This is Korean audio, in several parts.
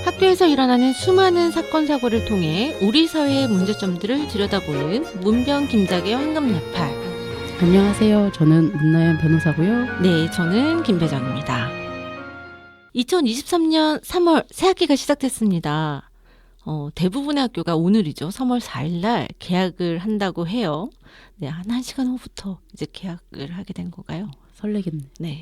학교에서 일어나는 수많은 사건 사고를 통해 우리 사회의 문제점들을 들여다보는 문변 김작의 황금나팔. 안녕하세요. 저는 문나연 변호사고요. 네, 저는 김배정입니다. 2023년 3월 새학기가 시작됐습니다. 대부분의 학교가 오늘이죠. 3월 4일 날 개학을 한다고 해요. 네, 한 1시간 후부터 이제 개학을 하게 된 건가요? 설레겠네. 네.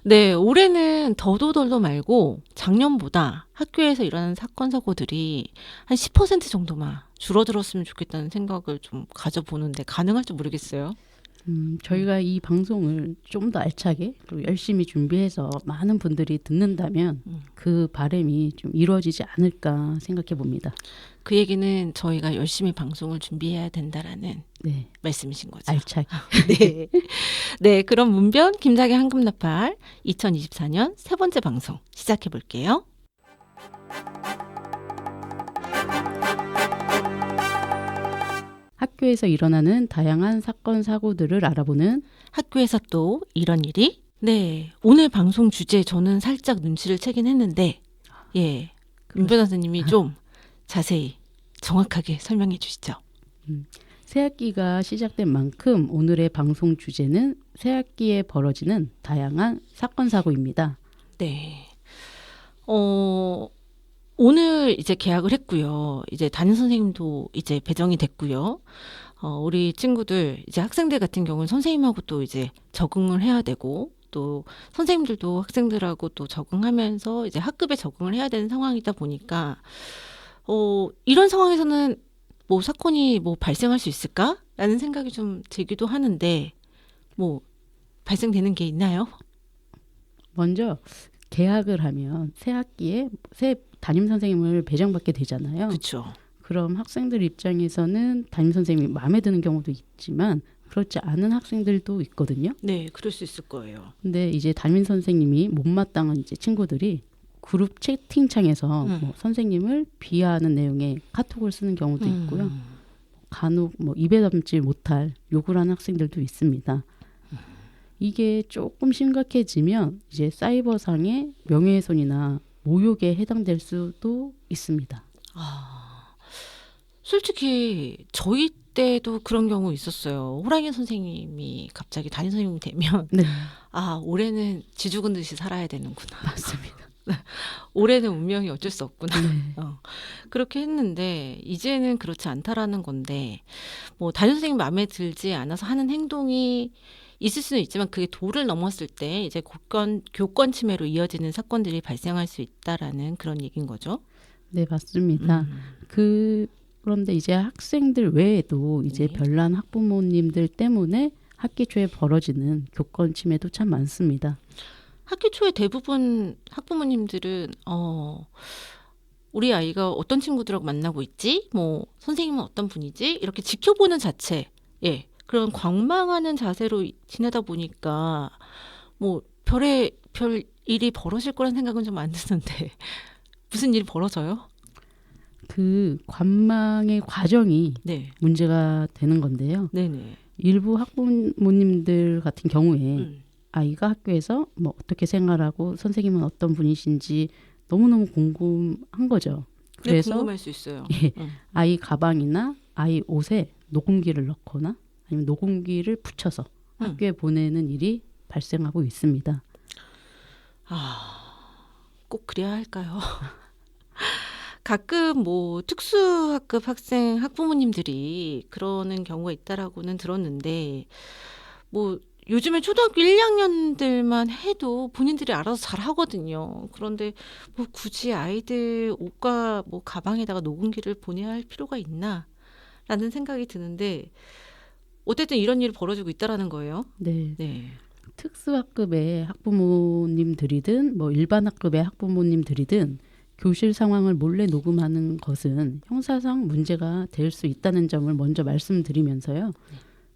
네, 올해는 더도덜도 말고 작년보다 학교에서 일어나는 사건 사고들이 한 10% 정도만 줄어들었으면 좋겠다는 생각을 좀 가져보는데 가능할지 모르겠어요. 저희가 이 방송을 좀 더 알차게 또 열심히 준비해서 많은 분들이 듣는다면 그 바람이 좀 이루어지지 않을까 생각해 봅니다. 그 얘기는 저희가 열심히 방송을 준비해야 된다라는 네, 말씀이신 거죠. 알차게. 네. 네, 그럼 문변 김작의 황금나팔 2024년 세 번째 방송 시작해 볼게요. 학교에서 일어나는 다양한 사건 사고들을 알아보는 학교에서 또 이런 일이? 네, 오늘 방송 주제 저는 살짝 눈치를 채긴 했는데 예, 문 변호사님이 좀 자세히 정확하게 설명해 주시죠. 새학기가 시작된 만큼 오늘의 방송 주제는 새학기에 벌어지는 다양한 사건 사고입니다. 네. 오늘 이제 개학을 했고요. 이제 담임 선생님도 이제 배정이 됐고요. 우리 친구들 이제 학생들 같은 경우는 선생님하고 또 이제 적응을 해야 되고 또 선생님들도 학생들하고 또 적응하면서 이제 학급에 적응을 해야 되는 상황이다 보니까 이런 상황에서는 뭐 사건이 뭐 발생할 수 있을까라는 생각이 좀 들기도 하는데 뭐 발생되는 게 있나요? 먼저 개학을 하면 새 학기에 새 담임 선생님을 배정받게 되잖아요. 그렇죠. 그럼 학생들 입장에서는 담임 선생님이 마음에 드는 경우도 있지만 그렇지 않은 학생들도 있거든요. 네, 그럴 수 있을 거예요. 근데 이제 담임 선생님이 못마땅한 이제 친구들이 그룹 채팅창에서 뭐 선생님을 비하하는 내용의 카톡을 쓰는 경우도 있고요. 간혹 뭐 입에 담지 못할 욕을 하는 학생들도 있습니다. 이게 조금 심각해지면 이제 사이버상의 명예훼손이나 모욕에 해당될 수도 있습니다. 솔직히 저희 때도 그런 경우 있었어요. 호랑이 선생님이 갑자기 담임 선생님이 되면 네, 올해는 쥐 죽은 듯이 살아야 되는구나. 맞습니다. 올해는 운명이 어쩔 수 없구나. 네. 그렇게 했는데 이제는 그렇지 않다라는 건데 뭐 담임 선생님 마음에 들지 않아서 하는 행동이 있을 수는 있지만 그게 도를 넘었을 때 이제 교권 침해로 이어지는 사건들이 발생할 수 있다라는 그런 얘기인 거죠. 네, 맞습니다. 그런데 이제 학생들 외에도 이제 네. 별난 학부모님들 때문에 학기 초에 벌어지는 교권 침해도 참 많습니다. 학기 초에 대부분 학부모님들은 우리 아이가 어떤 친구들하고 만나고 있지? 뭐 선생님은 어떤 분이지? 이렇게 지켜보는 자체, 예, 그런 관망하는 자세로 지내다 보니까 뭐 별 일이 벌어질 거란 생각은 좀 안 드는데 무슨 일이 벌어져요? 그 관망의 과정이 네, 문제가 되는 건데요. 네네. 일부 학부모님들 같은 경우에 아이가 학교에서 뭐 어떻게 생활하고 선생님은 어떤 분이신지 너무너무 궁금한 거죠. 네, 그래서 궁금할 수 있어요. 아이 가방이나 아이 옷에 녹음기를 넣거나 아니면 녹음기를 붙여서 학교에 보내는 일이 발생하고 있습니다. 꼭 그래야 할까요? 가끔 뭐 특수학급 학부모님들이 그러는 경우가 있다라고는 들었는데 뭐 요즘에 초등학교 1, 2학년들만 해도 본인들이 알아서 잘 하거든요. 그런데 뭐 굳이 아이들 옷과 뭐 가방에다가 녹음기를 보내야 할 필요가 있나? 라는 생각이 드는데 어쨌든 이런 일이 벌어지고 있다라는 거예요. 네. 네. 특수학급의 학부모님들이든 뭐 일반 학급의 학부모님들이든 교실 상황을 몰래 녹음하는 것은 형사상 문제가 될 수 있다는 점을 먼저 말씀드리면서요.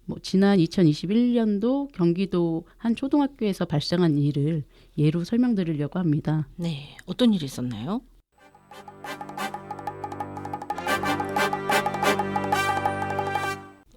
뭐 지난 2021년도 경기도 한 초등학교에서 발생한 일을 예로 설명드리려고 합니다. 네. 어떤 일이 있었나요?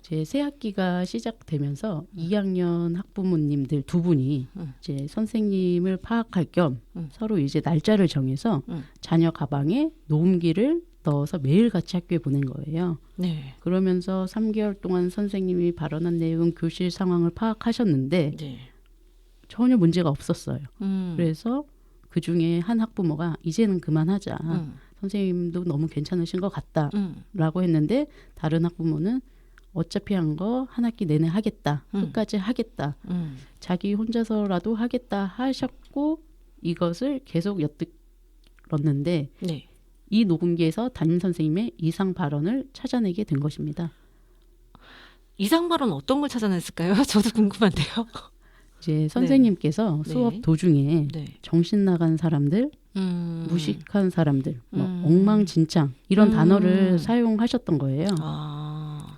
제 새 학기가 시작되면서 2학년 학부모님들 두 분이 이제 선생님을 파악할 겸 서로 이제 날짜를 정해서 자녀 가방에 녹음기를 넣어서 매일 같이 학교에 보낸 거예요. 네. 그러면서 3개월 동안 선생님이 발언한 내용, 교실 상황을 파악하셨는데 네. 전혀 문제가 없었어요. 그래서 그 중에 한 학부모가 이제는 그만하자. 선생님도 너무 괜찮으신 것 같다라고 했는데 다른 학부모는 어차피 한 거 한 학기 내내 하겠다. 끝까지 하겠다. 자기 혼자서라도 하겠다 하셨고 이것을 계속 엿들었는데 네. 이 녹음기에서 담임 선생님의 이상 발언을 찾아내게 된 것입니다. 이상 발언 어떤 걸 찾아냈을까요? 저도 궁금한데요. 이제 선생님께서 네. 수업 도중에 네. 정신 나간 사람들, 무식한 사람들, 뭐 엉망진창 이런 단어를 사용하셨던 거예요.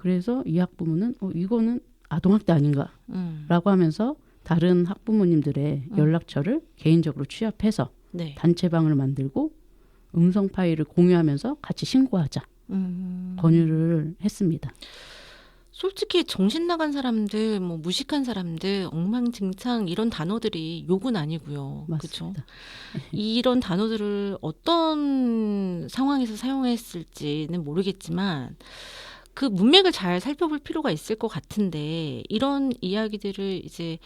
그래서 이 학부모는 이거는 아동학대 아닌가라고 하면서 다른 학부모님들의 연락처를 개인적으로 취합해서 네. 단체방을 만들고 음성 파일을 공유하면서 같이 신고하자 권유를 했습니다. 솔직히 정신 나간 사람들, 뭐 무식한 사람들, 엉망진창 이런 단어들이 욕은 아니고요. 그렇죠? 맞습니다. 이런 단어들을 어떤 상황에서 사용했을지는 모르겠지만 그 문맥을 잘 살펴볼 필요가 있을 것 같은데 이런 이야기들을 이제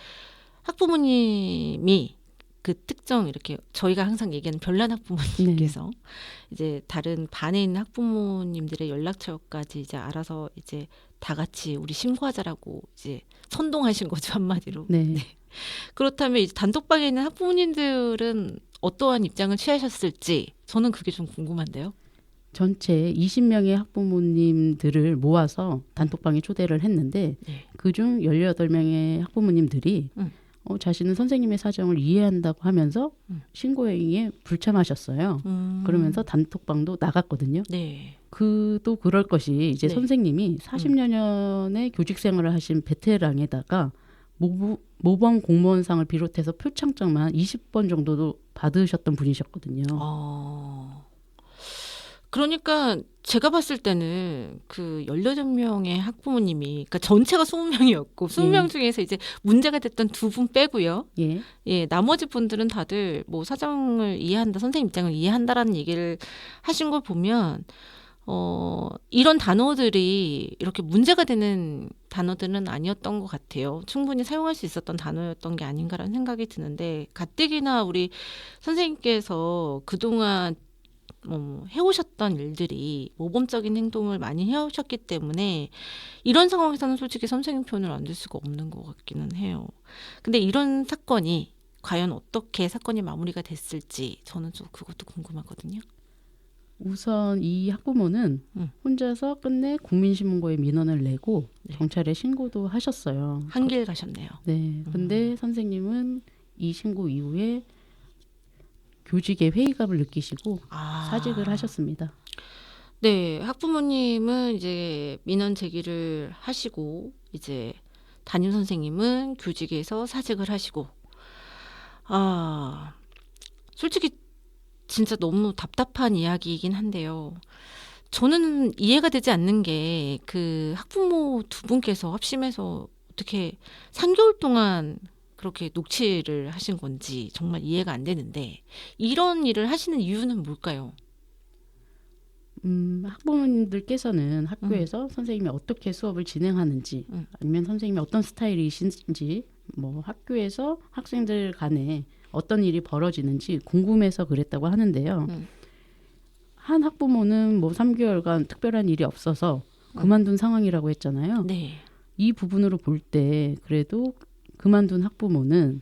학부모님이 그 특정 이렇게 저희가 항상 얘기하는 별난 학부모님께서 이제 다른 반에 있는 학부모님들의 연락처까지 이제 알아서 이제 다 같이 우리 신고하자라고 이제 선동하신 거죠, 한마디로. 네. 그렇다면 이제 단톡방에 있는 학부모님들은 어떠한 입장을 취하셨을지 저는 그게 좀 궁금한데요. 전체 20명의 학부모님들을 모아서 단톡방에 초대를 했는데 네. 그중 18명의 학부모님들이 자신은 선생님의 사정을 이해한다고 하면서 신고행위에 불참하셨어요. 그러면서 단톡방도 나갔거든요. 네. 또 그럴 것이 이제 네. 선생님이 40여 년의 교직 생활을 하신 베테랑에다가 모범 공무원상을 비롯해서 표창장만 20번 정도도 받으셨던 분이셨거든요. 그러니까 제가 봤을 때는 그 18명의 학부모님이 그러니까 전체가 20명이었고 20명 중에서 이제 문제가 됐던 두 분 빼고요. 예, 나머지 분들은 다들 뭐 사정을 이해한다, 선생님 입장을 이해한다라는 얘기를 하신 걸 보면 이런 단어들이 이렇게 문제가 되는 단어들은 아니었던 것 같아요. 충분히 사용할 수 있었던 단어였던 게 아닌가라는 생각이 드는데 가뜩이나 우리 선생님께서 그동안 해오셨던 일들이 모범적인 행동을 많이 해오셨기 때문에 이런 상황에서는 솔직히 선생님 편을 안 들 수가 없는 것 같기는 해요. 근데 이런 사건이 과연 어떻게 사건이 마무리가 됐을지 저는 좀 그것도 궁금하거든요. 우선 이 학부모는 혼자서 끝내 국민신문고에 민원을 내고 경찰에 신고도 하셨어요. 한길 가셨네요. 네. 근데 선생님은 이 신고 이후에 교직의 회의감을 느끼시고 사직을 하셨습니다. 네, 학부모님은 이제 민원 제기를 하시고 이제 담임 선생님은 교직에서 사직을 하시고 솔직히 진짜 너무 답답한 이야기이긴 한데요. 저는 이해가 되지 않는 게 그 학부모 두 분께서 합심해서 어떻게 3개월 동안 그렇게 녹취를 하신 건지 정말 이해가 안 되는데 이런 일을 하시는 이유는 뭘까요? 학부모님들께서는 학교에서 선생님이 어떻게 수업을 진행하는지 아니면 선생님이 어떤 스타일이신지 뭐 학교에서 학생들 간에 어떤 일이 벌어지는지 궁금해서 그랬다고 하는데요. 한 학부모는 뭐 3개월간 특별한 일이 없어서 그만둔 상황이라고 했잖아요. 네. 이 부분으로 볼 때 그래도 그만둔 학부모는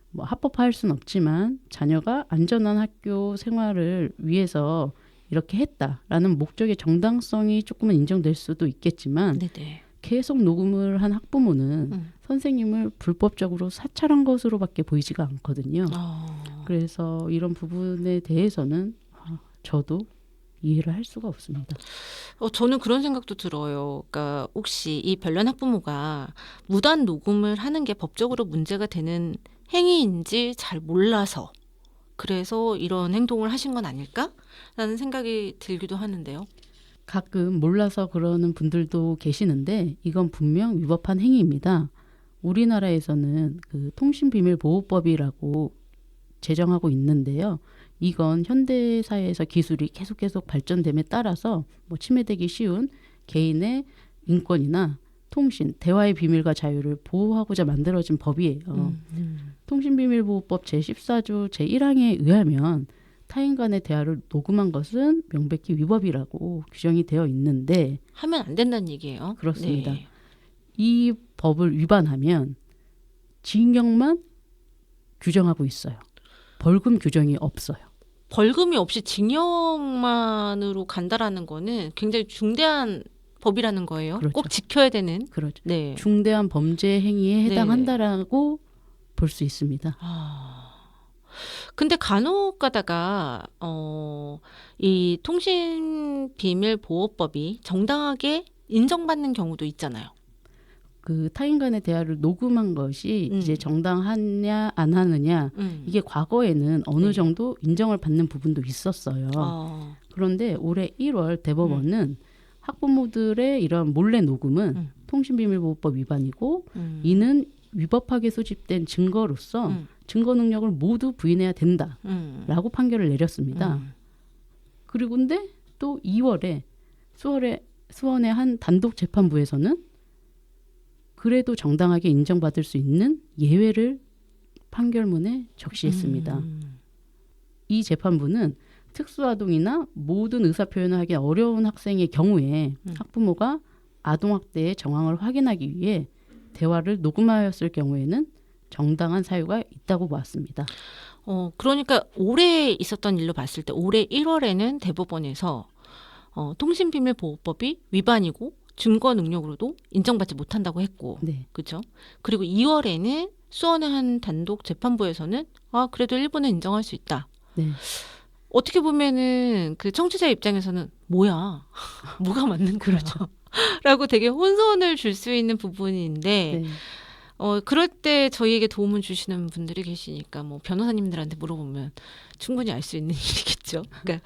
뭐 합법화할 수는 없지만 자녀가 안전한 학교 생활을 위해서 이렇게 했다라는 목적의 정당성이 조금은 인정될 수도 있겠지만 네네. 계속 녹음을 한 학부모는 선생님을 불법적으로 사찰한 것으로밖에 보이지가 않거든요. 그래서 이런 부분에 대해서는 저도 이해를 할 수가 없습니다. 저는 그런 생각도 들어요. 그러니까 혹시 이 별난 학부모가 무단 녹음을 하는 게 법적으로 문제가 되는 행위인지 잘 몰라서 그래서 이런 행동을 하신 건 아닐까라는 생각이 들기도 하는데요. 가끔 몰라서 그러는 분들도 계시는데 이건 분명 위법한 행위입니다. 우리나라에서는 그 통신비밀보호법이라고 제정하고 있는데요. 이건 현대사회에서 기술이 계속 발전됨에 따라서 뭐 침해되기 쉬운 개인의 인권이나 통신, 대화의 비밀과 자유를 보호하고자 만들어진 법이에요. 통신비밀보호법 제14조 제1항에 의하면 타인 간의 대화를 녹음한 것은 명백히 위법이라고 규정이 되어 있는데 하면 안 된다는 얘기예요. 그렇습니다. 네. 이 법을 위반하면 징역만 규정하고 있어요. 벌금 규정이 없어요. 벌금이 없이 징역만으로 간다라는 거는 굉장히 중대한 법이라는 거예요. 그렇죠. 꼭 지켜야 되는. 그렇죠. 네. 중대한 범죄 행위에 해당한다라고 볼 수 있습니다. 근데 간혹 가다가 이 통신비밀보호법이 정당하게 인정받는 경우도 있잖아요. 그 타인 간의 대화를 녹음한 것이 이제 정당하냐 안 하느냐 이게 과거에는 어느 정도 인정을 받는 부분도 있었어요. 그런데 올해 1월 대법원은 학부모들의 이런 몰래 녹음은 통신비밀보호법 위반이고 이는 위법하게 수집된 증거로서 증거 능력을 모두 부인해야 된다라고 판결을 내렸습니다. 그리고 근데 또 2월에 수원의 한 단독 재판부에서는 그래도 정당하게 인정받을 수 있는 예외를 판결문에 적시했습니다. 이 재판부는 특수아동이나 모든 의사표현을 하기 어려운 학생의 경우에 학부모가 아동학대의 정황을 확인하기 위해 대화를 녹음하였을 경우에는 정당한 사유가 있다고 보았습니다. 그러니까 올해 있었던 일로 봤을 때 올해 1월에는 대법원에서 통신비밀보호법이 위반이고 증거 능력으로도 인정받지 못한다고 했고, 네. 그렇죠? 그리고 2월에는 수원의 한 단독 재판부에서는 그래도 일부는 인정할 수 있다. 네. 어떻게 보면은 그 청취자 입장에서는 뭐야, 뭐가 맞는 거야? 그렇죠. 라고 되게 혼선을 줄 수 있는 부분인데, 네. 그럴 때 저희에게 도움을 주시는 분들이 계시니까 뭐 변호사님들한테 물어보면 충분히 알 수 있는 일이겠죠. 그러니까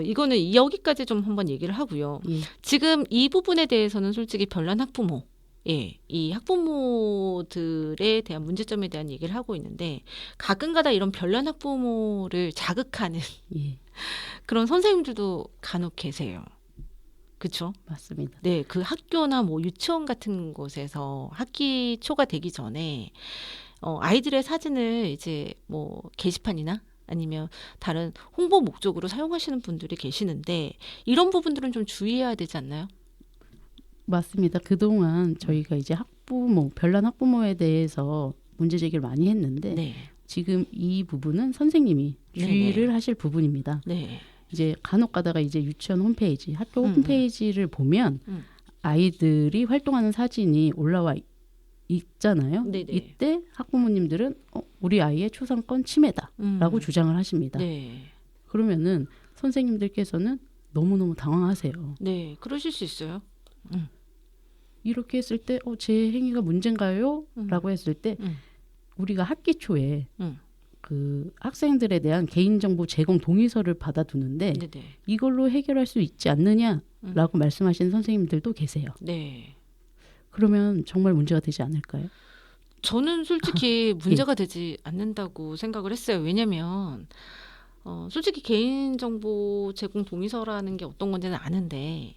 이거는 여기까지 좀 한번 얘기를 하고요. 지금 이 부분에 대해서는 솔직히 별난 학부모, 이 학부모들에 대한 문제점에 대한 얘기를 하고 있는데 가끔가다 이런 별난 학부모를 자극하는 그런 선생님들도 간혹 계세요. 그렇죠? 맞습니다. 네, 그 학교나 뭐 유치원 같은 곳에서 학기 초가 되기 전에 아이들의 사진을 이제 뭐 게시판이나 아니면 다른 홍보 목적으로 사용하시는 분들이 계시는데 이런 부분들은 좀 주의해야 되지 않나요? 맞습니다. 그동안 저희가 이제 학부모, 별난 학부모에 대해서 문제 제기를 많이 했는데 네. 지금 이 부분은 선생님이 주의를 하실 부분입니다. 네. 이제 간혹 가다가 이제 유치원 홈페이지, 학교 홈페이지를 보면 아이들이 활동하는 사진이 올라와 있잖아요. 네네. 이때 학부모님들은 우리 아이의 초상권 침해다라고 주장을 하십니다. 네. 그러면은 선생님들께서는 너무너무 당황하세요. 네, 그러실 수 있어요. 이렇게 했을 때 제 행위가 문제인가요? 라고 했을 때 우리가 학기 초에 그 학생들에 대한 개인정보 제공 동의서를 받아두는데 네네. 이걸로 해결할 수 있지 않느냐라고 말씀하시는 선생님들도 계세요. 네. 그러면 정말 문제가 되지 않을까요? 저는 솔직히 문제가 되지 않는다고 생각을 했어요. 왜냐면 솔직히 개인정보 제공 동의서라는 게 어떤 건지는 아는데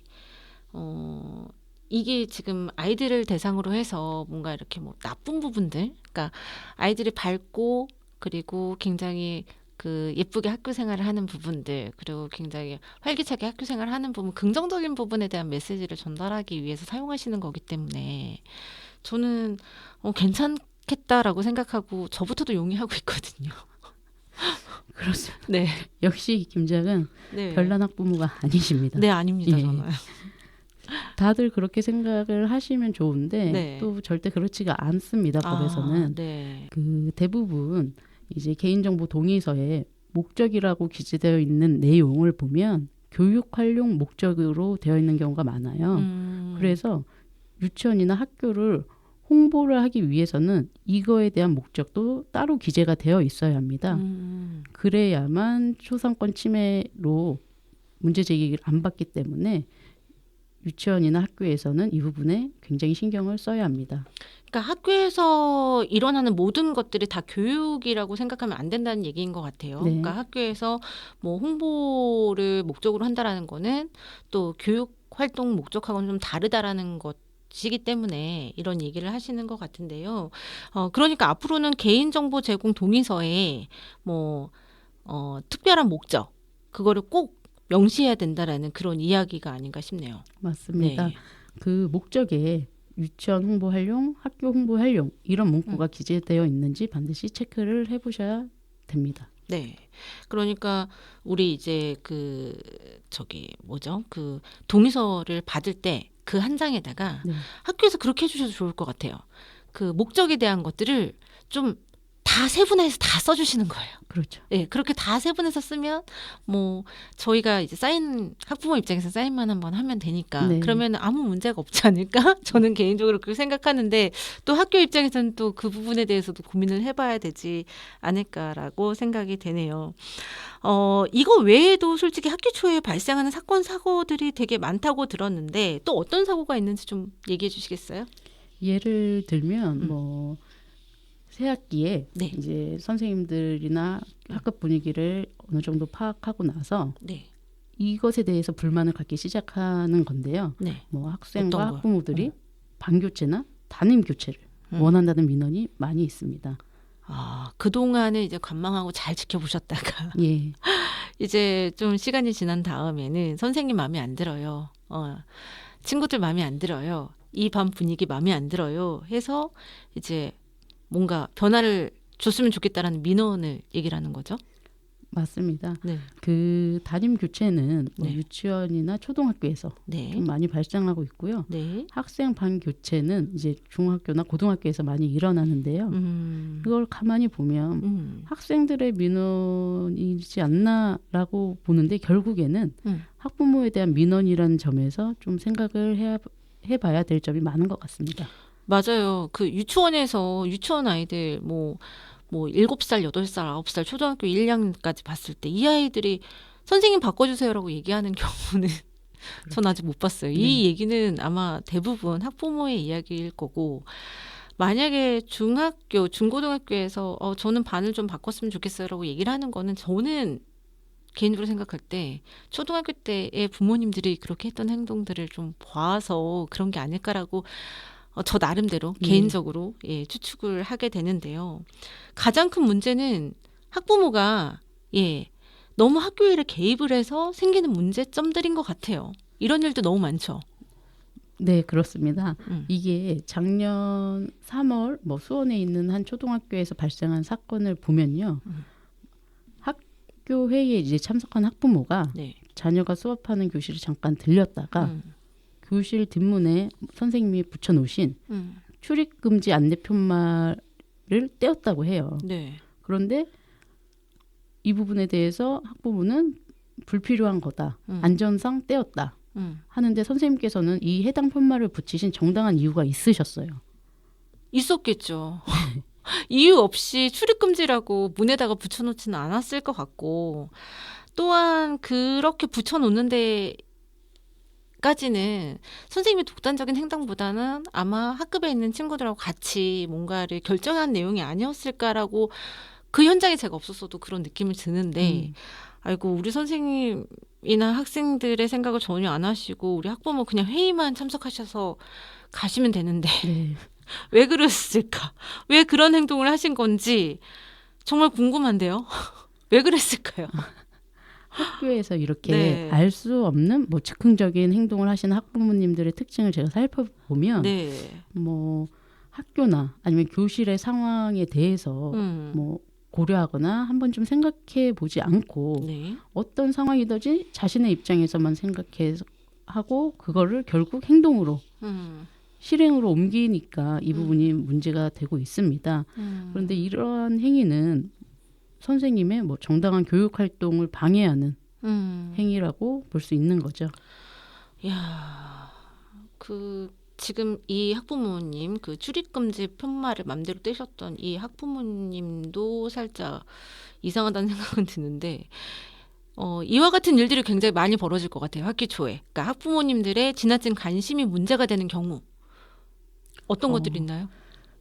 이게 지금 아이들을 대상으로 해서 뭔가 이렇게 뭐 나쁜 부분들, 그러니까 아이들이 밝고 그리고 굉장히 그 예쁘게 학교 생활을 하는 부분들, 그리고 굉장히 활기차게 학교 생활을 하는 부분, 긍정적인 부분에 대한 메시지를 전달하기 위해서 사용하시는 거기 때문에 저는 괜찮겠다라고 생각하고 저부터도 용이하고 있거든요. 그렇습니다. 네. 역시 김장은 별난 학부모가 아니십니다. 네, 아닙니다. 예. 저는. 다들 그렇게 생각을 하시면 좋은데 또 절대 그렇지가 않습니다. 법에서는. 네. 그 대부분 이제 개인정보 동의서에 목적이라고 기재되어 있는 내용을 보면 교육 활용 목적으로 되어 있는 경우가 많아요. 그래서 유치원이나 학교를 홍보를 하기 위해서는 이거에 대한 목적도 따로 기재가 되어 있어야 합니다. 그래야만 초상권 침해로 문제 제기를 안 받기 때문에 유치원이나 학교에서는 이 부분에 굉장히 신경을 써야 합니다. 그러니까 학교에서 일어나는 모든 것들이 다 교육이라고 생각하면 안 된다는 얘기인 것 같아요. 네. 그러니까 학교에서 뭐 홍보를 목적으로 한다라는 거는 또 교육 활동 목적하고는 좀 다르다라는 것이기 때문에 이런 얘기를 하시는 것 같은데요. 그러니까 앞으로는 개인정보 제공 동의서에 뭐 특별한 목적 그거를 꼭 명시해야 된다라는 그런 이야기가 아닌가 싶네요. 맞습니다. 네. 그 목적에 유치원 홍보 활용, 학교 홍보 활용 이런 문구가 기재되어 있는지 반드시 체크를 해보셔야 됩니다. 네. 그러니까 우리 이제 그 동의서를 받을 때 그 한 장에다가 네. 학교에서 그렇게 해주셔도 좋을 것 같아요. 그 목적에 대한 것들을 좀 다 세분화해서 다 써주시는 거예요. 그렇죠. 네, 그렇게 다 세분해서 쓰면 뭐 저희가 이제 학부모 입장에서 사인만 한번 하면 되니까 네. 그러면 아무 문제가 없지 않을까? 저는 개인적으로 그렇게 생각하는데 또 학교 입장에서는 또 그 부분에 대해서도 고민을 해봐야 되지 않을까라고 생각이 되네요. 이거 외에도 솔직히 학기 초에 발생하는 사건 사고들이 되게 많다고 들었는데 또 어떤 사고가 있는지 좀 얘기해 주시겠어요? 예를 들면 뭐 새학기에 네. 이제 선생님들이나 학급 분위기를 어느 정도 파악하고 나서 네. 이것에 대해서 불만을 갖기 시작하는 건데요. 네. 뭐 학생과 어떤 거? 학부모들이 반교체나 담임 교체를 원한다는 민원이 많이 있습니다. 그동안은 이제 관망하고 잘 지켜보셨다가 예. 이제 좀 시간이 지난 다음에는 선생님 마음에 안 들어요. 친구들 마음에 안 들어요. 이 반 분위기 마음에 안 들어요. 해서 이제 뭔가 변화를 줬으면 좋겠다라는 민원을 얘기를 하는 거죠. 맞습니다. 네. 그 담임 교체는 뭐 네. 유치원이나 초등학교에서 네. 좀 많이 발생하고 있고요. 네. 학생 반 교체는 이제 중학교나 고등학교에서 많이 일어나는데요. 이걸 가만히 보면 학생들의 민원이지 않나라고 보는데 결국에는 학부모에 대한 민원이라는 점에서 좀 생각을 해봐야 될 점이 많은 것 같습니다. 맞아요. 그 유치원에서 유치원 아이들 뭐 7살, 8살, 9살 초등학교 1, 2학년까지 봤을 때 이 아이들이 선생님 바꿔주세요라고 얘기하는 경우는 전 아직 못 봤어요. 이 얘기는 아마 대부분 학부모의 이야기일 거고 만약에 중학교, 중고등학교에서 저는 반을 좀 바꿨으면 좋겠어요라고 얘기를 하는 거는 저는 개인적으로 생각할 때 초등학교 때의 부모님들이 그렇게 했던 행동들을 좀 봐서 그런 게 아닐까라고 저 나름대로 개인적으로 추측을 하게 되는데요. 가장 큰 문제는 학부모가 너무 학교 일에 개입을 해서 생기는 문제점들인 것 같아요. 이런 일도 너무 많죠. 네, 그렇습니다. 이게 작년 3월 뭐 수원에 있는 한 초등학교에서 발생한 사건을 보면요. 학교 회의에 이제 참석한 학부모가 자녀가 수업하는 교실에 잠깐 들렸다가 교실 뒷문에 선생님이 붙여놓으신 출입금지 안내푯말을 떼었다고 해요. 네. 그런데 이 부분에 대해서 학부모는 불필요한 거다. 안전상 떼었다. 하는데 선생님께서는 이 해당 푯말을 붙이신 정당한 이유가 있으셨어요. 있었겠죠. 이유 없이 출입금지라고 문에다가 붙여놓지는 않았을 것 같고 또한 그렇게 붙여놓는데 까지는 선생님의 독단적인 행동보다는 아마 학급에 있는 친구들하고 같이 뭔가를 결정한 내용이 아니었을까라고 그 현장에 제가 없었어도 그런 느낌을 드는데 아이고 우리 선생님이나 학생들의 생각을 전혀 안 하시고 우리 학부모 그냥 회의만 참석하셔서 가시면 되는데 왜 그랬을까? 왜 그런 행동을 하신 건지 정말 궁금한데요. 왜 그랬을까요? 학교에서 이렇게 알 수 없는 뭐 즉흥적인 행동을 하시는 학부모님들의 특징을 제가 살펴보면 뭐 학교나 아니면 교실의 상황에 대해서 뭐 고려하거나 한번 좀 생각해 보지 않고 어떤 상황이든지 자신의 입장에서만 생각하고 그거를 결국 행동으로 실행으로 옮기니까 이 부분이 문제가 되고 있습니다. 그런데 이러한 행위는 선생님의 뭐 정당한 교육 활동을 방해하는 행위라고 볼 수 있는 거죠. 야, 지금 이 학부모님 그 출입금지 푯말을 맘대로 떼셨던 이 학부모님도 살짝 이상하다는 생각은 드는데 이와 같은 일들이 굉장히 많이 벌어질 것 같아요. 학기 초에. 그러니까 학부모님들의 지나친 관심이 문제가 되는 경우 어떤 어, 것들이 있나요?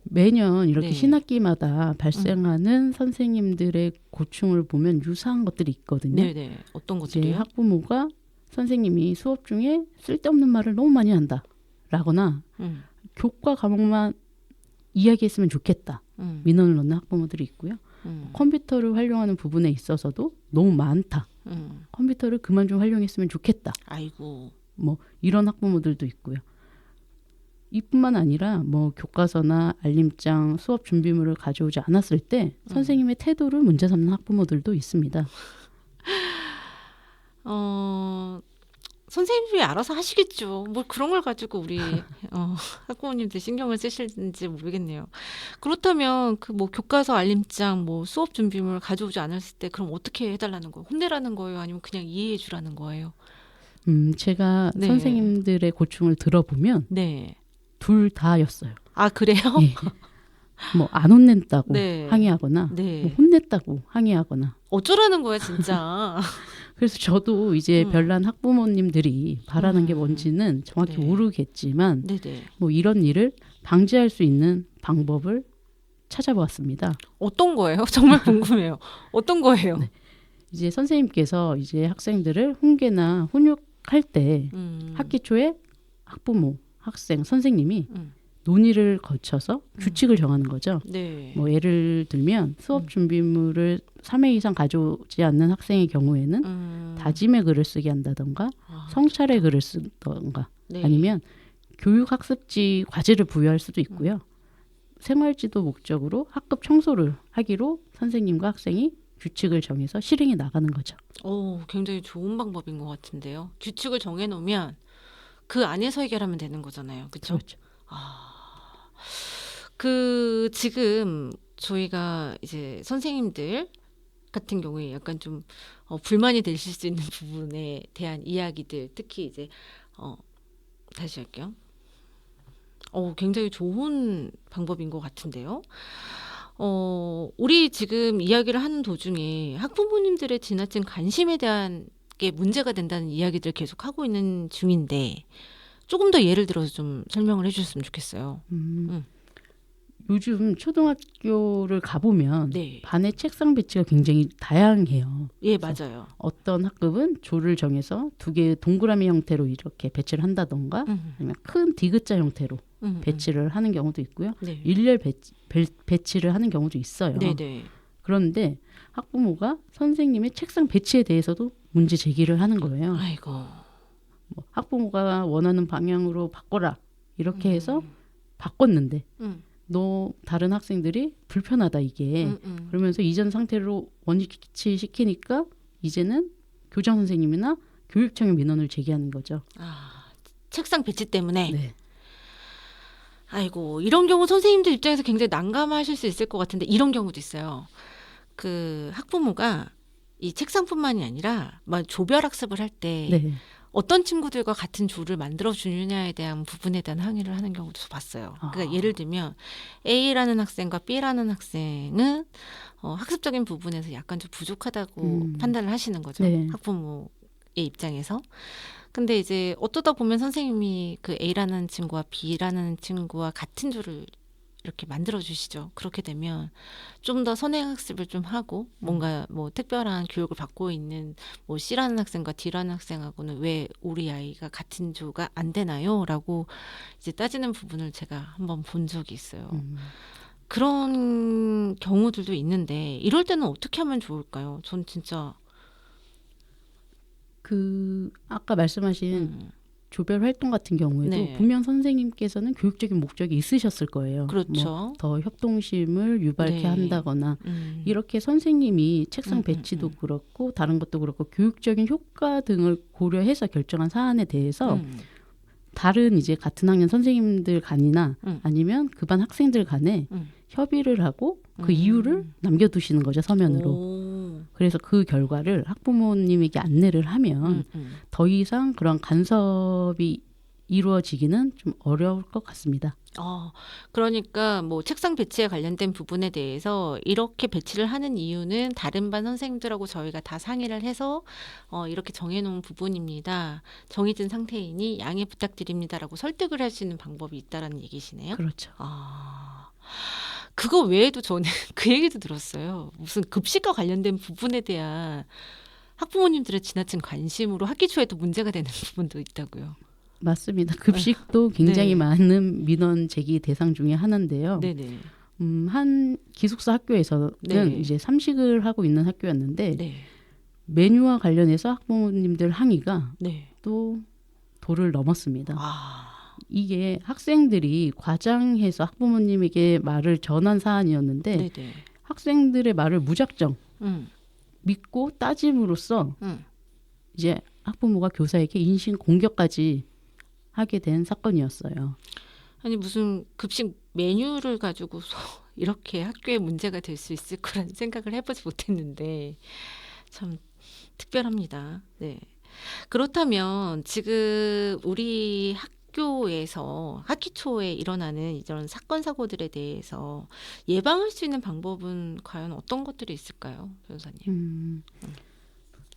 매년 이렇게 네. 신학기마다 발생하는 선생님들의 고충을 보면 유사한 것들이 있거든요. 네네. 어떤 이제 것들이요? 학부모가 선생님이 수업 중에 쓸데없는 말을 너무 많이 한다. 라거나 음, 교과 과목만 이야기했으면 좋겠다. 음, 민원을 넣는 학부모들이 있고요. 컴퓨터를 활용하는 부분에 있어서도 너무 많다. 컴퓨터를 그만 좀 활용했으면 좋겠다. 아이고. 뭐 이런 학부모들도 있고요. 이뿐만 아니라 뭐 교과서나 알림장, 수업 준비물을 가져오지 않았을 때 선생님의 태도를 문제 삼는 학부모들도 있습니다. 선생님이 알아서 하시겠죠. 뭐 그런 걸 가지고 우리 학부모님들 신경을 쓰실지 모르겠네요. 그렇다면 그 뭐 교과서 알림장, 뭐 수업 준비물 가져오지 않았을 때 그럼 어떻게 해달라는 거예요? 혼내라는 거예요? 아니면 그냥 이해해 주라는 거예요? 제가 네. 선생님들의 고충을 들어보면 네. 둘 다였어요. 아 그래요? 예. 뭐 안 혼냈다고 네. 항의하거나 네. 뭐 혼냈다고 항의하거나. 어쩌라는 거야 진짜. 그래서 저도 이제 별난 학부모님들이 바라는 게 뭔지는 정확히 네. 모르겠지만 네네. 뭐 이런 일을 방지할 수 있는 방법을 찾아보았습니다. 어떤 거예요? 정말 궁금해요. 어떤 거예요? 네. 이제 선생님께서 이제 학생들을 훈계나 훈육할 때 학기 초에 학부모, 학생, 선생님이 논의를 거쳐서 규칙을 정하는 거죠. 네. 뭐 예를 들면 수업 준비물을 3회 이상 가져오지 않는 학생의 경우에는 다짐의 글을 쓰게 한다던가 성찰의 글을 쓰던가 네. 아니면 교육학습지 과제를 부여할 수도 있고요. 생활지도 목적으로 학급 청소를 하기로 선생님과 학생이 규칙을 정해서 실행해 나가는 거죠. 굉장히 좋은 방법인 것 같은데요. 규칙을 정해놓으면 그 안에서 해결하면 되는 거잖아요. 그렇죠? 그렇죠. 그 지금 저희가 이제 선생님들 같은 경우에 약간 좀 불만이 되실 수 있는 부분에 대한 이야기들, 특히 이제 다시 할게요. 굉장히 좋은 방법인 것 같은데요. 우리 지금 이야기를 하는 도중에 학부모님들의 지나친 관심에 대한 게 문제가 된다는 이야기들 계속 하고 있는 중인데 조금 더 예를 들어서 좀 설명을 해주셨으면 좋겠어요. 요즘 초등학교를 가보면 네. 반의 책상 배치가 굉장히 다양해요. 예, 맞아요. 어떤 학급은 조를 정해서 2개의 동그라미 형태로 이렇게 배치를 한다던가 아니면 큰 디귿자 형태로 배치를 하는 경우도 있고요. 네. 일렬 배치를 하는 경우도 있어요. 네네. 그런데 학부모가 선생님의 책상 배치에 대해서도 문제 제기를 하는 거예요. 아이고. 뭐 학부모가 원하는 방향으로 바꿔라 이렇게 해서 바꿨는데 너 다른 학생들이 불편하다 이게 그러면서 이전 상태로 원위치 시키니까 이제는 교장 선생님이나 교육청에 민원을 제기하는 거죠. 책상 배치 때문에. 네. 아이고, 이런 경우 선생님들 입장에서 굉장히 난감하실 수 있을 것 같은데 이런 경우도 있어요. 그 학부모가 이 책상뿐만이 아니라 막 조별 학습을 할 때 네. 어떤 친구들과 같은 조를 만들어 주느냐에 대한 부분에 대한 항의를 하는 경우도 봤어요. 그러니까 예를 들면 A라는 학생과 B라는 학생은 학습적인 부분에서 약간 좀 부족하다고 판단을 하시는 거죠. 네. 학부모의 입장에서. 근데 이제 어쩌다 보면 선생님이 그 A라는 친구와 B라는 친구와 같은 조를 이렇게 만들어 주시죠. 그렇게 되면 좀 더 선행 학습을 좀 하고 뭔가 뭐 특별한 교육을 받고 있는 뭐 C라는 학생과 D라는 학생하고는 왜 우리 아이가 같은 조가 안 되나요? 라고 이제 따지는 부분을 제가 한번 본 적이 있어요. 그런 경우들도 있는데 이럴 때는 어떻게 하면 좋을까요? 전 진짜 그 아까 말씀하신 조별 활동 같은 경우에도 네. 분명 선생님께서는 교육적인 목적이 있으셨을 거예요. 그렇죠. 뭐 더 협동심을 유발케 네. 한다거나 이렇게 선생님이 책상 배치도 그렇고 다른 것도 그렇고 교육적인 효과 등을 고려해서 결정한 사안에 대해서 다른 이제 같은 학년 선생님들 간이나 아니면 그 반 학생들 간에 협의를 하고 그 이유를 남겨두시는 거죠, 서면으로. 그래서 그 결과를 학부모님에게 안내를 하면 더 이상 그런 간섭이 이루어지기는 좀 어려울 것 같습니다. 그러니까 뭐 책상 배치에 관련된 부분에 대해서 이렇게 배치를 하는 이유는 다른 반 선생님들하고 저희가 다 상의를 해서 이렇게 정해놓은 부분입니다. 정해진 상태이니 양해 부탁드립니다라고 설득을 할 수 있는 방법이 있다라는 얘기시네요. 그렇죠. 그거 외에도 저는 그 얘기도 들었어요. 무슨 급식과 관련된 부분에 대한 학부모님들의 지나친 관심으로 학기 초에도 문제가 되는 부분도 있다고요. 맞습니다. 급식도 굉장히 네. 많은 민원 제기 대상 중에 하나인데요. 네네. 한 기숙사 학교에서는 네. 이제 삼식을 하고 있는 학교였는데 네. 메뉴와 관련해서 학부모님들 항의가 네. 또 도를 넘었습니다. 이게 학생들이 과장해서 학부모님에게 말을 전한 사안이었는데 네네. 학생들의 말을 무작정 음. 믿고 따짐으로써 음. 이제 학부모가 교사에게 인신 공격까지 하게 된 사건이었어요. 아니 무슨 급식 메뉴를 가지고서 이렇게 학교에 문제가 될 수 있을 거라는 생각을 해보지 못했는데 참 특별합니다. 네. 그렇다면 지금 우리 학교에서 학기 초에 일어나는 이런 사건 사고들에 대해서 예방할 수 있는 방법은 과연 어떤 것들이 있을까요, 변호사님?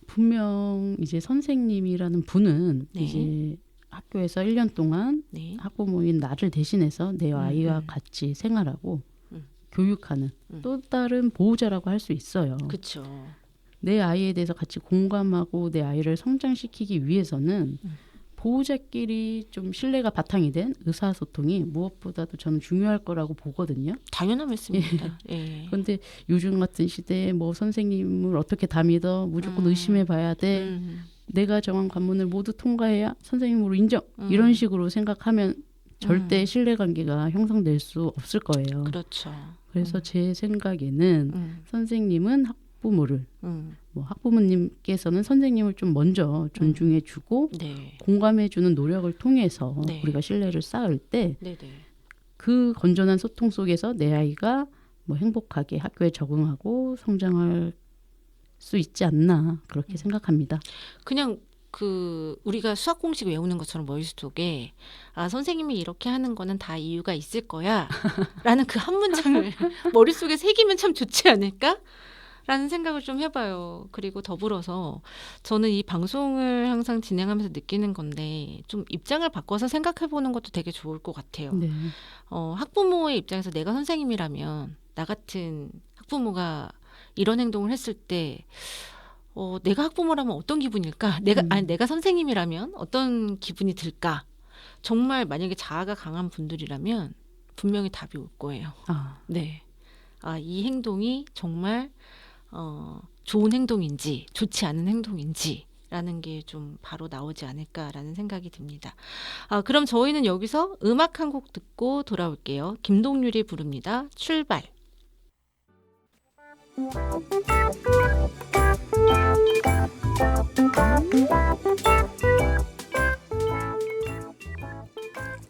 분명 이제 선생님이라는 분은 네. 이제 학교에서 1년 동안 네. 학부모인 나를 대신해서 내 아이와 같이 생활하고 교육하는 또 다른 보호자라고 할 수 있어요. 그렇죠. 내 아이에 대해서 같이 공감하고 내 아이를 성장시키기 위해서는 보호자끼리 좀 신뢰가 바탕이 된 의사소통이 무엇보다도 저는 중요할 거라고 보거든요. 당연한 말씀입니다. 예. 그런데 요즘 같은 시대에 뭐 선생님을 어떻게 다 믿어? 무조건 의심해 봐야 돼. 내가 정한 관문을 모두 통과해야 선생님으로 인정. 이런 식으로 생각하면 절대 신뢰관계가 형성될 수 없을 거예요. 그렇죠. 그래서 제 생각에는 선생님은 학부모를 뭐 학부모님께서는 선생님을 좀 먼저 존중해주고 네. 공감해주는 노력을 통해서 네. 우리가 신뢰를 쌓을 때 네네. 그 건전한 소통 속에서 내 아이가 뭐 행복하게 학교에 적응하고 성장할 수 있지 않나 그렇게 생각합니다. 그냥 우리가 수학 공식 외우는 것처럼 머릿속에 선생님이 이렇게 하는 거는 다 이유가 있을 거야 라는 그 한 문장을 머릿속에 새기면 참 좋지 않을까? 라는 생각을 좀 해봐요. 그리고 더불어서 저는 이 방송을 항상 진행하면서 느끼는 건데 좀 입장을 바꿔서 생각해보는 것도 되게 좋을 것 같아요. 네. 학부모의 입장에서 내가 선생님이라면 나 같은 학부모가 이런 행동을 했을 때 내가 학부모라면 어떤 기분일까? 내가 선생님이라면 어떤 기분이 들까? 정말 만약에 자아가 강한 분들이라면 분명히 답이 올 거예요. 네. 이 행동이 정말 좋은 행동인지 좋지 않은 행동인지라는 게 좀 바로 나오지 않을까라는 생각이 듭니다. 그럼 저희는 여기서 음악 한 곡 듣고 돌아올게요. 김동률이 부릅니다. 출발.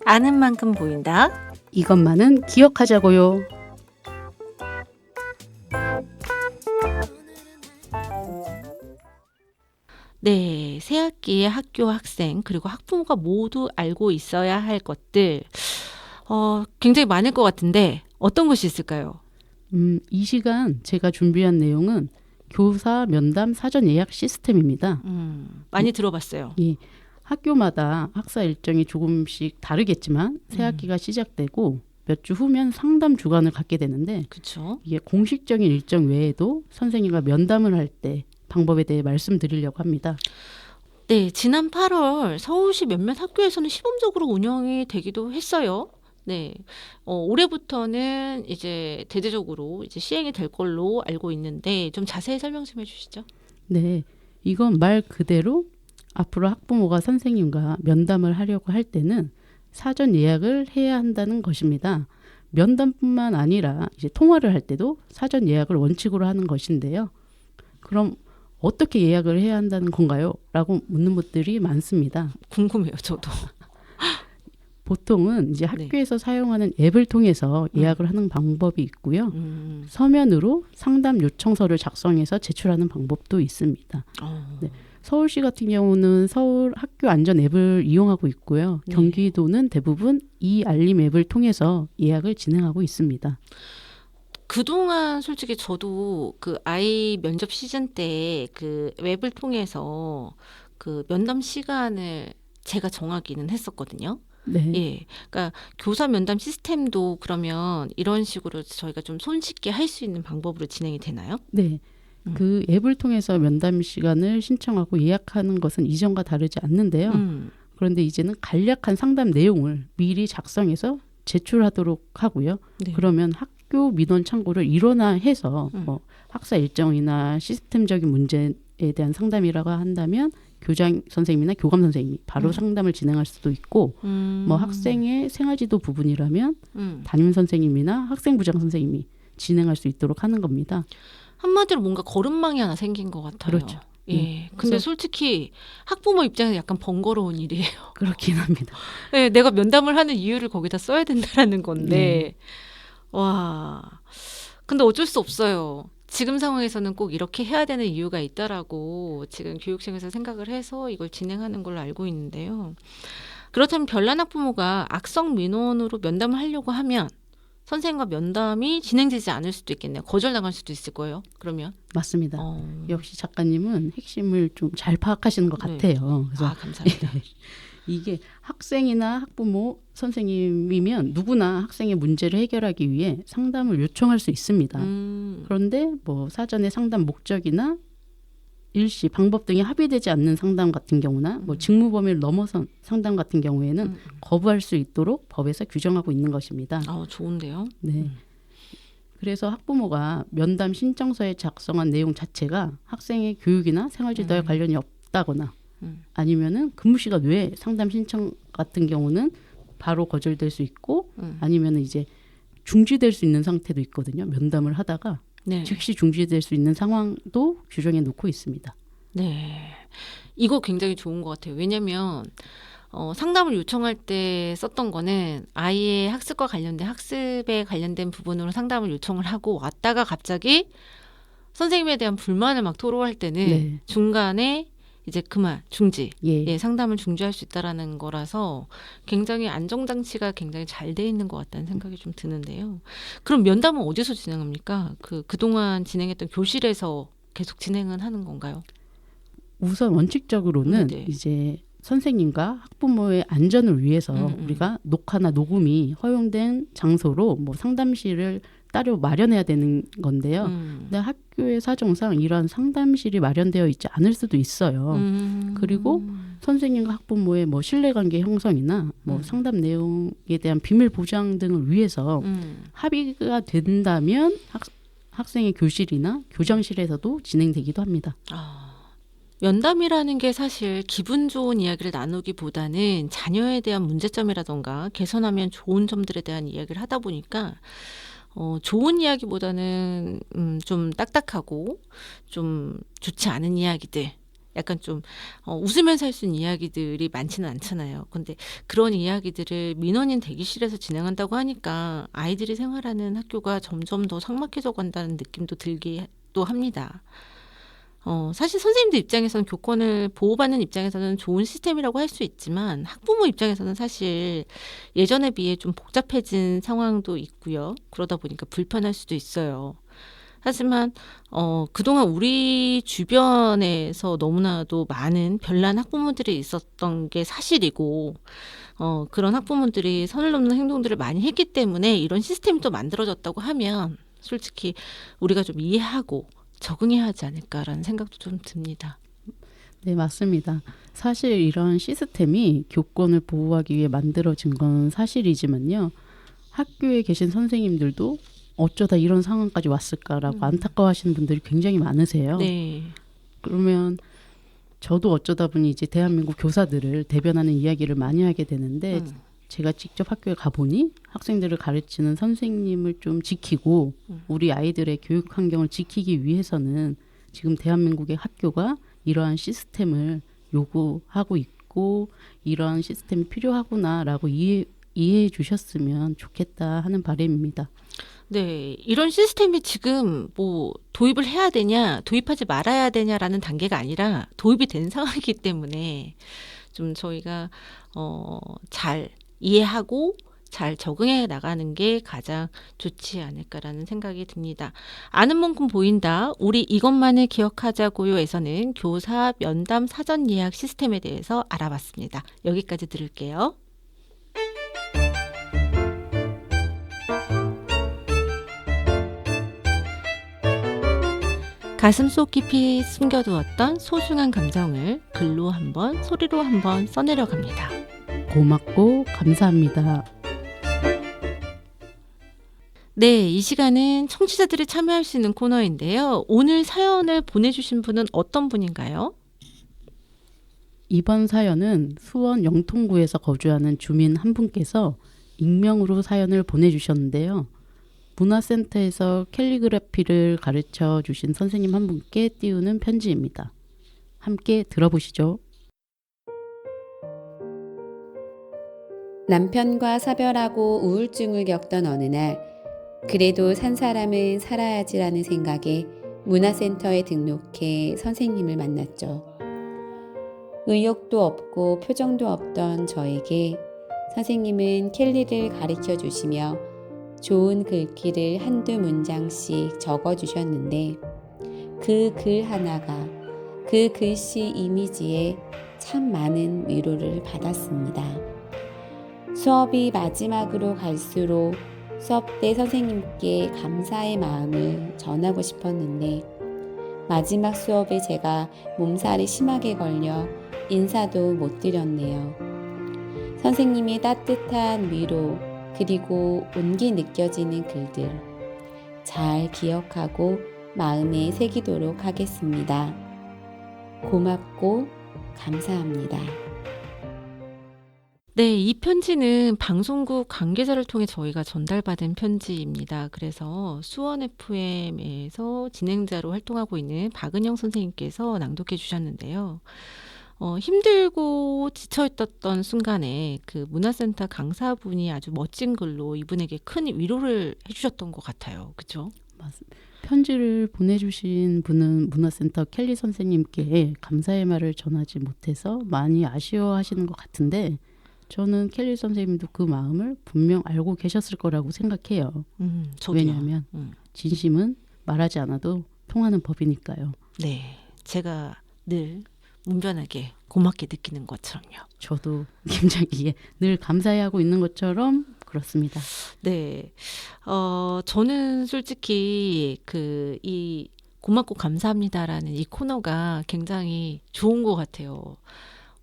아는 만큼 보인다. 이것만은 기억하자고요. 네, 새학기의 학교 학생 그리고 학부모가 모두 알고 있어야 할 것들 굉장히 많을 것 같은데 어떤 것이 있을까요? 이 시간 제가 준비한 내용은 교사 면담 사전 예약 시스템입니다. 많이 들어봤어요. 예, 학교마다 학사 일정이 조금씩 다르겠지만 새학기가 시작되고 몇 주 후면 상담 주간을 갖게 되는데 그렇죠. 이게 공식적인 일정 외에도 선생님과 면담을 할 때 방법에 대해 말씀드리려고 합니다. 네, 지난 8월 서울시 몇몇 학교에서는 시범적으로 운영이 되기도 했어요. 네, 올해부터는 이제 대대적으로 이제 시행이 될 걸로 알고 있는데 좀 자세히 설명 좀 해주시죠. 네, 이건 말 그대로 앞으로 학부모가 선생님과 면담을 하려고 할 때는 사전 예약을 해야 한다는 것입니다. 면담뿐만 아니라 이제 통화를 할 때도 사전 예약을 원칙으로 하는 것인데요. 그럼 어떻게 예약을 해야 한다는 건가요? 라고 묻는 분들이 많습니다. 궁금해요, 저도. 보통은 이제 학교에서 사용하는 앱을 통해서 예약을 하는 방법이 있고요. 서면으로 상담 요청서를 작성해서 제출하는 방법도 있습니다. 네. 서울시 같은 경우는 서울 학교 안전 앱을 이용하고 있고요. 네. 경기도는 대부분 이 알림 앱을 통해서 예약을 진행하고 있습니다. 그동안 솔직히 저도 그 아이 면접 시즌 때 그 웹을 통해서 그 면담 시간을 제가 정하기는 했었거든요. 네. 예. 그러니까 교사 면담 시스템도 그러면 이런 식으로 저희가 좀 손쉽게 할 수 있는 방법으로 진행이 되나요? 네. 그 앱을 통해서 면담 시간을 신청하고 예약하는 것은 이전과 다르지 않는데요. 그런데 이제는 간략한 상담 내용을 미리 작성해서 제출하도록 하고요. 네. 그러면 학교 민원 창구를 일원화해서 뭐 학사 일정이나 시스템적인 문제에 대한 상담이라고 한다면 교장 선생님이나 교감 선생님이 바로 상담을 진행할 수도 있고 뭐 학생의 생활지도 부분이라면 담임 선생님이나 학생부장 선생님이 진행할 수 있도록 하는 겁니다. 한마디로 뭔가 거름망이 하나 생긴 것 같아요. 그렇죠. 예. 근데 솔직히 학부모 입장에서 약간 번거로운 일이에요. 그렇긴 합니다. 네, 내가 면담을 하는 이유를 거기다 써야 된다라는 건데, 와. 근데 어쩔 수 없어요. 지금 상황에서는 꼭 이렇게 해야 되는 이유가 있다라고 지금 교육청에서 생각을 해서 이걸 진행하는 걸로 알고 있는데요. 그렇다면 별난 학부모가 악성 민원으로 면담을 하려고 하면 선생님과 면담이 진행되지 않을 수도 있겠네요. 거절당할 수도 있을 거예요. 그러면. 맞습니다. 역시 작가님은 핵심을 좀 잘 파악하시는 것 네. 같아요. 그래서 감사합니다. 이게 학생이나 학부모, 선생님이면 누구나 학생의 문제를 해결하기 위해 상담을 요청할 수 있습니다. 그런데 뭐 사전에 상담 목적이나 일시, 방법 등이 합의되지 않는 상담 같은 경우나 뭐 직무 범위를 넘어선 상담 같은 경우에는 거부할 수 있도록 법에서 규정하고 있는 것입니다. 좋은데요. 네. 그래서 학부모가 면담 신청서에 작성한 내용 자체가 학생의 교육이나 생활지도와 관련이 없다거나 아니면은 근무 시간 외에 상담 신청 같은 경우는 바로 거절될 수 있고 아니면은 이제 중지될 수 있는 상태도 있거든요. 면담을 하다가 네. 즉시 중지될 수 있는 상황도 규정해 놓고 있습니다. 네. 이거 굉장히 좋은 것 같아요. 왜냐하면 상담을 요청할 때 썼던 거는 아이의 학습과 관련된 학습에 관련된 부분으로 상담을 요청을 하고 왔다가 갑자기 선생님에 대한 불만을 막 토로할 때는 중간에 이제 그만 중지, 상담을 중지할 수 있다라는 거라서 굉장히 안정장치가 굉장히 잘 돼 있는 것 같다는 생각이 좀 드는데요. 그럼 면담은 어디서 진행합니까? 그동안 진행했던 교실에서 계속 진행은 하는 건가요? 우선 원칙적으로는 이제 선생님과 학부모의 안전을 위해서 우리가 녹화나 녹음이 허용된 장소로 뭐 상담실을 따로 마련해야 되는 건데요. 근데 학교의 사정상 이러한 상담실이 마련되어 있지 않을 수도 있어요. 그리고 선생님과 학부모의 뭐 신뢰관계 형성이나 뭐 상담 내용에 대한 비밀 보장 등을 위해서 합의가 된다면 학생의 교실이나 교장실에서도 진행되기도 합니다. 면담이라는 게 사실 기분 좋은 이야기를 나누기보다는 자녀에 대한 문제점이라던가 개선하면 좋은 점들에 대한 이야기를 하다 보니까 좋은 이야기보다는 좀 딱딱하고 좀 좋지 않은 이야기들, 약간 좀 웃으면서 할 수 있는 이야기들이 많지는 않잖아요. 근데 그런 이야기들을 민원인 대기실에서 진행한다고 하니까 아이들이 생활하는 학교가 점점 더 삭막해져 간다는 느낌도 들기도 합니다. 사실 선생님들 입장에서는 교권을 보호받는 입장에서는 좋은 시스템이라고 할 수 있지만 학부모 입장에서는 사실 예전에 비해 좀 복잡해진 상황도 있고요. 그러다 보니까 불편할 수도 있어요. 하지만 그동안 우리 주변에서 너무나도 많은 별난 학부모들이 있었던 게 사실이고 그런 학부모들이 선을 넘는 행동들을 많이 했기 때문에 이런 시스템이 또 만들어졌다고 하면 솔직히 우리가 좀 이해하고 적응해야 하지 않을까라는 생각도 좀 듭니다. 네, 맞습니다. 사실 이런 시스템이 교권을 보호하기 위해 만들어진 건 사실이지만요. 학교에 계신 선생님들도 어쩌다 이런 상황까지 왔을까라고 안타까워하시는 분들이 굉장히 많으세요. 네. 그러면 저도 어쩌다 보니 이제 대한민국 교사들을 대변하는 이야기를 많이 하게 되는데 제가 직접 학교에 가보니 학생들을 가르치는 선생님을 좀 지키고 우리 아이들의 교육 환경을 지키기 위해서는 지금 대한민국의 학교가 이러한 시스템을 요구하고 있고 이러한 시스템이 필요하구나라고 이해해 주셨으면 좋겠다 하는 바람입니다. 네, 이런 시스템이 지금 뭐 도입을 해야 되냐, 도입하지 말아야 되냐라는 단계가 아니라 도입이 된 상황이기 때문에 좀 저희가 잘 이해하고 잘 적응해 나가는 게 가장 좋지 않을까라는 생각이 듭니다. 아는 만큼 보인다. 우리 이것만을 기억하자고요에서는 교사 면담 사전 예약 시스템에 대해서 알아봤습니다. 여기까지 들을게요. 가슴속 깊이 숨겨두었던 소중한 감정을 글로 한번 소리로 한번 써내려 갑니다. 고맙고 감사합니다. 네, 이 시간은 청취자들이 참여할 수 있는 코너인데요. 오늘 사연을 보내주신 분은 어떤 분인가요? 이번 사연은 수원 영통구에서 거주하는 주민 한 분께서 익명으로 사연을 보내주셨는데요. 문화센터에서 캘리그라피를 가르쳐 주신 선생님 한 분께 띄우는 편지입니다. 함께 들어보시죠. 남편과 사별하고 우울증을 겪던 어느 날, 그래도 산 사람은 살아야지라는 생각에 문화센터에 등록해 선생님을 만났죠. 의욕도 없고 표정도 없던 저에게 선생님은 켈리를 가르쳐 주시며 좋은 글귀를 한두 문장씩 적어 주셨는데 그 글 하나가 그 글씨 이미지에 참 많은 위로를 받았습니다. 수업이 마지막으로 갈수록 수업 때 선생님께 감사의 마음을 전하고 싶었는데 마지막 수업에 제가 몸살이 심하게 걸려 인사도 못 드렸네요. 선생님의 따뜻한 위로 그리고 온기 느껴지는 글들 잘 기억하고 마음에 새기도록 하겠습니다. 고맙고 감사합니다. 네, 이 편지는 방송국 관계자를 통해 저희가 전달받은 편지입니다. 그래서 수원 FM에서 진행자로 활동하고 있는 박은영 선생님께서 낭독해 주셨는데요. 힘들고 지쳐있었던 순간에 그 문화센터 강사분이 아주 멋진 글로 이분에게 큰 위로를 해주셨던 것 같아요. 그렇죠? 맞습니다. 편지를 보내주신 분은 문화센터 켈리 선생님께 감사의 말을 전하지 못해서 많이 아쉬워하시는 것 같은데 저는 켈리 선생님도 그 마음을 분명 알고 계셨을 거라고 생각해요. 저도요. 왜냐하면 진심은 말하지 않아도 통하는 법이니까요. 네, 제가 늘 문변하게 고맙게 느끼는 것처럼요. 저도 굉장히 늘 감사해하고 있는 것처럼 그렇습니다. 네, 저는 솔직히 이 고맙고 감사합니다라는 이 코너가 굉장히 좋은 것 같아요.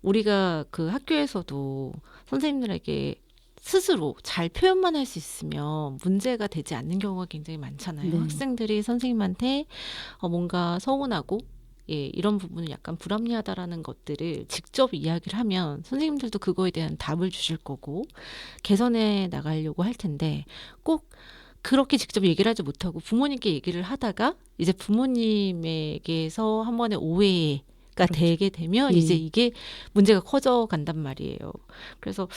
우리가 그 학교에서도 선생님들에게 스스로 잘 표현만 할 수 있으면 문제가 되지 않는 경우가 굉장히 많잖아요. 네. 학생들이 선생님한테 뭔가 서운하고 이런 부분은 약간 불합리하다라는 것들을 직접 이야기를 하면 선생님들도 그거에 대한 답을 주실 거고 개선해 나가려고 할 텐데 꼭 그렇게 직접 얘기를 하지 못하고 부모님께 얘기를 하다가 이제 부모님에게서 한 번의 오해가 그렇죠. 되게 되면 예. 이제 이게 문제가 커져 간단 말이에요. 그래서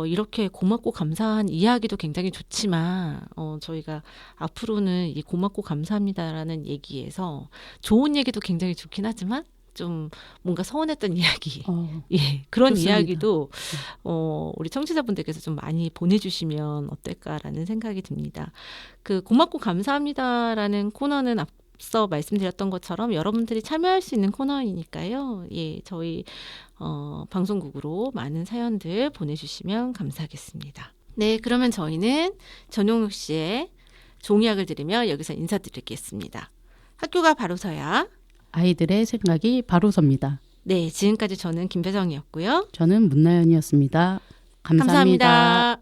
이렇게 고맙고 감사한 이야기도 굉장히 좋지만 저희가 앞으로는 이 고맙고 감사합니다라는 얘기에서 좋은 얘기도 굉장히 좋긴 하지만 좀 뭔가 서운했던 이야기, 그런 좋습니다. 이야기도 우리 청취자분들께서 좀 많이 보내주시면 어떨까라는 생각이 듭니다. 그 고맙고 감사합니다라는 코너는 앞서 말씀드렸던 것처럼 여러분들이 참여할 수 있는 코너이니까요. 저희 방송국으로 많은 사연들 보내주시면 감사하겠습니다. 네, 그러면 저희는 전용욱 씨의 종이학을 들으며 여기서 인사드리겠습니다. 학교가 바로 서야 아이들의 생각이 바로 섭니다. 네, 지금까지 저는 김배정이었고요. 저는 문나연이었습니다. 감사합니다. 감사합니다.